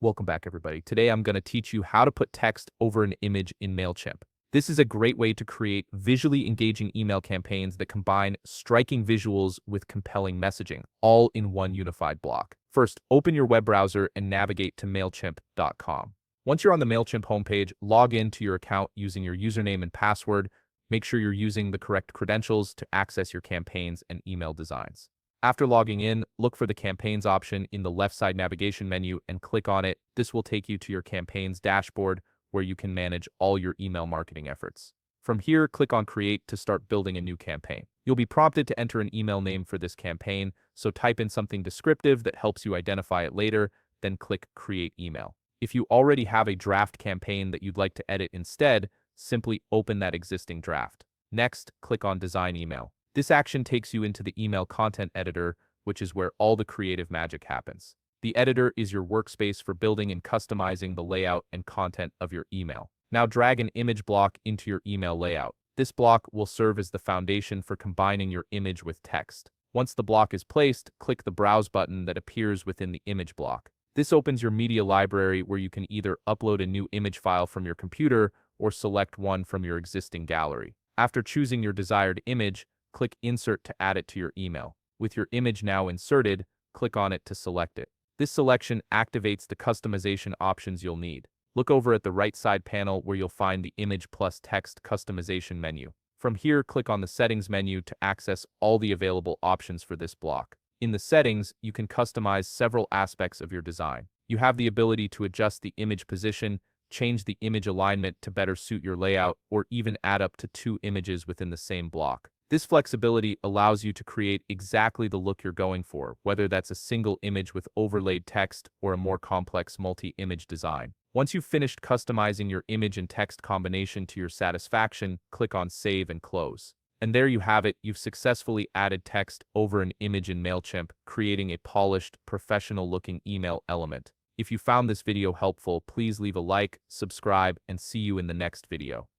Welcome back, everybody. Today I'm going to teach you how to put text over an image in Mailchimp. This is a great way to create visually engaging email campaigns that combine striking visuals with compelling messaging, all in one unified block. First, open your web browser and navigate to Mailchimp.com. Once you're on the Mailchimp homepage, log in to your account using your username and password. Make sure you're using the correct credentials to access your campaigns and email designs. After logging in, look for the Campaigns option in the left side navigation menu and click on it. This will take you to your campaigns dashboard where you can manage all your email marketing efforts. From here, click on Create to start building a new campaign. You'll be prompted to enter an email name for this campaign, so type in something descriptive that helps you identify it later, then click Create Email. If you already have a draft campaign that you'd like to edit instead, simply open that existing draft. Next, click on Design Email. This action takes you into the email content editor, which is where all the creative magic happens. The editor is your workspace for building and customizing the layout and content of your email. Now drag an image block into your email layout. This block will serve as the foundation for combining your image with text. Once the block is placed, click the Browse button that appears within the image block. This opens your media library where you can either upload a new image file from your computer or select one from your existing gallery. After choosing your desired image, click Insert to add it to your email. With your image now inserted, click on it to select it. This selection activates the customization options you'll need. Look over at the right side panel where you'll find the Image plus Text customization menu. From here, click on the Settings menu to access all the available options for this block. In the settings, you can customize several aspects of your design. You have the ability to adjust the image position, change the image alignment to better suit your layout, or even add up to 2 images within the same block. This flexibility allows you to create exactly the look you're going for, whether that's a single image with overlaid text or a more complex multi-image design. Once you've finished customizing your image and text combination to your satisfaction, click on Save and Close. And there you have it, you've successfully added text over an image in Mailchimp, creating a polished, professional-looking email element. If you found this video helpful, please leave a like, subscribe, and see you in the next video.